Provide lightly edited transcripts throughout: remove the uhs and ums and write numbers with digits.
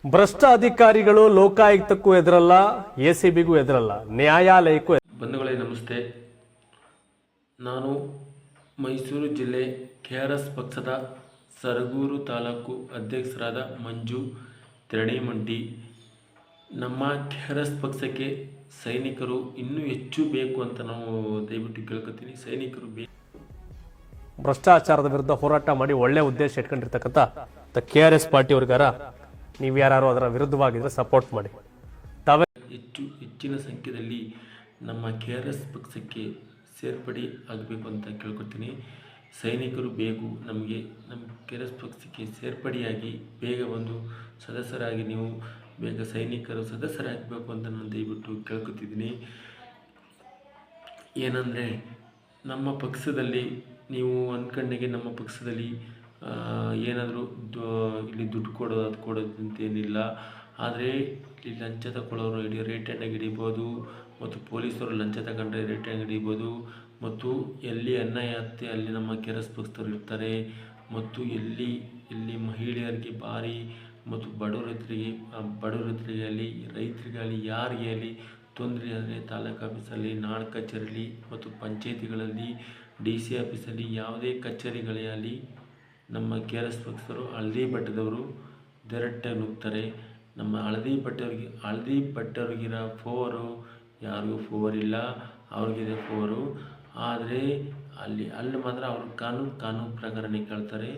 ಭ್ರಷ್ಟ ಅಧಿಕಾರಿಗಳು ಲೋಕಾಯುಕ್ತಕ್ಕೂ ಎದುರಲ್ಲ, ಎಸಿಬಿಗೂ ಎದುರಲ್ಲ, ನ್ಯಾಯಾಲಯಕ್ಕೂ ಬಂಧುಗಳೇ ನಮಸ್ತೆ. ನಾನು ಮೈಸೂರು ಜಿಲ್ಲೆ ಕೆಆರ್ಎಸ್ ಪಕ್ಷದ ಸರಗೂರು ತಾಲೂಕು ಅಧ್ಯಕ್ಷರಾದ ಮಂಜು ತೆರಣಿಮಂಡಿ. ನಮ್ಮ ಕೆಆರ್ಎಸ್ ಪಕ್ಷಕ್ಕೆ ಸೈನಿಕರು ಇನ್ನೂ ಹೆಚ್ಚು ಬೇಕು ಅಂತ ನಾವು ದಯವಿಟ್ಟು ಕೇಳ್ಕೊತೀನಿ. ಸೈನಿಕರು ಬೇಕು. ಭ್ರಷ್ಟಾಚಾರದ ವಿರುದ್ಧ ಹೋರಾಟ ಮಾಡಿ ಒಳ್ಳೆ ಉದ್ದೇಶ ಇಟ್ಕೊಂಡಿರ್ತಕ್ಕಂಥ ಕೆಆರ್ಎಸ್ ಪಾರ್ಟಿ ಅವ್ರಿಗಾರ ನೀವು ಯಾರು ಅದರ ವಿರುದ್ಧವಾಗಿದ್ರೆ ಸಪೋರ್ಟ್ ಮಾಡಿ. ತಾವೇ ಹೆಚ್ಚಿನ ಸಂಖ್ಯೆಯಲ್ಲಿ ನಮ್ಮ ಕೆಆರ್ಎಸ್ ಪಕ್ಷಕ್ಕೆ ಸೇರ್ಪಡೆ ಆಗಬೇಕು ಅಂತ ಕೇಳ್ಕೊತೀನಿ. ಸೈನಿಕರು ಬೇಕು ನಮಗೆ. ನಮ್ಮ ಕೆಆರ್ಎಸ್ ಪಕ್ಷಕ್ಕೆ ಸೇರ್ಪಡೆಯಾಗಿ ಬೇಗ ಒಂದು ಸದಸ್ಯರಾಗಿ ನೀವು ಬೇಗ ಸೈನಿಕರು ಸದಸ್ಯರಾಗಬೇಕು ಅಂತ ನಾನು ದಯವಿಟ್ಟು ಕೇಳ್ಕೊತಿದ್ದೀನಿ. ಏನಂದರೆ ನಮ್ಮ ಪಕ್ಷದಲ್ಲಿ ನೀವು ಅಂದ್ಕೊಂಡಾಗೆ ನಮ್ಮ ಪಕ್ಷದಲ್ಲಿ ಏನಾದರೂ ಇಲ್ಲಿ ದುಡ್ಡು ಕೊಡೋದಂತೇನಿಲ್ಲ. ಆದರೆ ಇಲ್ಲಿ ಲಂಚ ತಗೊಳ್ಳೋರು ರೇಟ್ ಹ್ಯಾಂಡಾಗಿ ಹಿಡಿಬೋದು, ಮತ್ತು ಪೊಲೀಸರು ಲಂಚ ತಗೊಂಡ್ರೆ ರೇಟ್ ಹ್ಯಾಂಗ್ ಹಿಡಿಬೋದು, ಮತ್ತು ಎಲ್ಲಿ ಅನ್ಯಾಯ ಆಗುತ್ತೆ ಅಲ್ಲಿ ನಮ್ಮ ಕೆಆರ್ಎಸ್ ಪಕ್ಷದವ್ರು ಇರ್ತಾರೆ. ಮತ್ತು ಎಲ್ಲಿ ಮಹಿಳೆಯರಿಗೆ ಭಾರಿ ಮತ್ತು ಬಡವರಿಗೆ ಆಗಲಿ ರೈತರಿಗಾಗಲಿ ಯಾರಿಗೆ ಆಗಲಿ ತೊಂದರೆ ಆದರೆ ತಾಲೂಕು ಆಫೀಸಲ್ಲಿ, ನಾಡ ಕಚೇರಿಯಲ್ಲಿ ಮತ್ತು ಪಂಚಾಯತಿಗಳಲ್ಲಿ, DC ಆಫೀಸಲ್ಲಿ ಯಾವುದೇ ಕಚೇರಿಗಳೇ ಆಗಲಿ ನಮ್ಮ ಕೆಆರ್ಎಸ್ ಪಕ್ಷದವರು ಹಳದಿ ಬಟ್ಟದವರು ಡೈರೆಕ್ಟಾಗಿ ನುಗ್ತಾರೆ. ನಮ್ಮ ಹಳದಿ ಬಟ್ಟವ್ರಿಗಿರೋ ಪವರು ಯಾರಿಗೂ ಪವರ್ ಇಲ್ಲ, ಅವ್ರಿಗಿದೆ ಪವರು. ಆದರೆ ಅಲ್ಲಿ ಮಾತ್ರ ಅವರು ಕಾನೂನು ಪ್ರಕಾರನೇ ಕೇಳ್ತಾರೆ.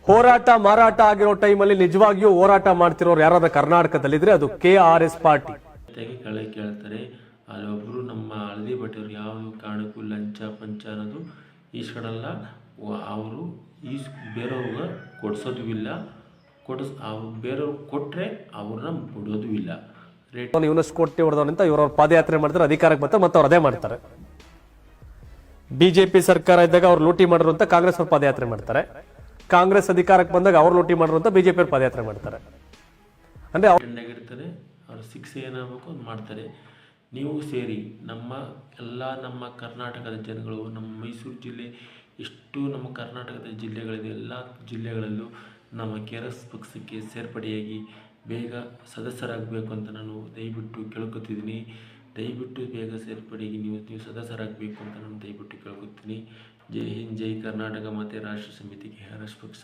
ಹೋರಾಟ ಮಾರಾಟ ಆಗಿರೋ ಟೈಮಲ್ಲಿ ನಿಜವಾಗಿಯೂ ಹೋರಾಟ ಮಾಡ್ತಿರೋರು ಯಾರಾದ್ರೂ ಕರ್ನಾಟಕದಲ್ಲಿದ್ರೆ ಅದು ಕೆಆರ್ಎಸ್ ಪಾರ್ಟಿ ಕೇಳ್ತಾರೆ. ಅಲ್ಲೊಬ್ಬರು ನಮ್ಮ ಹಳದಿ ಬಟ್ಟೆಯವರು ಯಾವ ಕಾರಣಕ್ಕೂ ಲಂಚ ಪಂಚ ಅನ್ನೋದು ಈಸ್ಕೊಡಲ್ಲ. ಅವರು ಬೇರೆಯವ್ರಿಗೆ ಕೊಡಿಸೋದು ಇಲ್ಲ. ಬೇರೆಯವ್ರು ಕೊಟ್ಟರೆ ಅವ್ರನ್ನ ಬಿಡೋದು ಇಲ್ಲ. ಇವನಷ್ಟು ಕೋಟಿ ಹೊಡೆದವನಿಂದ ಇವ್ರವ್ರ ಪಾದಯಾತ್ರೆ ಮಾಡ್ತಾರೆ, ಅಧಿಕಾರಕ್ಕೆ ಬರ್ತಾರೆ, ಮತ್ತೆ ಅವ್ರು ಅದೇ ಮಾಡ್ತಾರೆ. ಬಿಜೆಪಿ ಸರ್ಕಾರ ಇದ್ದಾಗ ಅವ್ರು ಲೂಟಿ ಮಾಡಿದ್ರು ಅಂತ ಕಾಂಗ್ರೆಸ್ ಅವ್ರು ಪಾದಯಾತ್ರೆ ಮಾಡ್ತಾರೆ. ಕಾಂಗ್ರೆಸ್ ಅಧಿಕಾರಕ್ಕೆ ಬಂದಾಗ ಅವ್ರು ಲೂಟಿ ಮಾಡಿದ್ರು ಅಂತ ಬಿಜೆಪಿ ಅವ್ರು ಪಾದಯಾತ್ರೆ ಮಾಡ್ತಾರೆ. ಅಂದ್ರೆ ಅವ್ರ ಶಿಕ್ಷೆ ಏನಾಗಬೇಕು ಅದು ಮಾಡ್ತಾರೆ. ನೀವು ಸೇರಿ ನಮ್ಮ ಕರ್ನಾಟಕದ ಜನಗಳು, ನಮ್ಮ ಮೈಸೂರು ಜಿಲ್ಲೆ, ಎಷ್ಟು ನಮ್ಮ ಕರ್ನಾಟಕದ ಜಿಲ್ಲೆಗಳಿದೆ, ಎಲ್ಲ ಜಿಲ್ಲೆಗಳಲ್ಲೂ ನಮ್ಮ ಕೆಆರ್ಎಸ್ ಪಕ್ಷಕ್ಕೆ ಸೇರ್ಪಡೆಯಾಗಿ ಬೇಗ ಸದಸ್ಯರಾಗಬೇಕು ಅಂತ ನಾನು ದಯವಿಟ್ಟು ಕೇಳ್ಕೊತಿದ್ದೀನಿ. ದಯವಿಟ್ಟು ಬೇಗ ಸೇರ್ಪಡೆಯಾಗಿ ನೀವು ಸದಸ್ಯರಾಗಬೇಕು ಅಂತ ನಾನು ದಯವಿಟ್ಟು ಕೇಳ್ಕೊತೀನಿ. ಜೈ ಹಿಂದ್, ಜೈ ಕರ್ನಾಟಕ, ಮತ್ತು ರಾಷ್ಟ್ರ ಸಮಿತಿ ಕೆಆರ್ಎಸ್ ಪಕ್ಷ.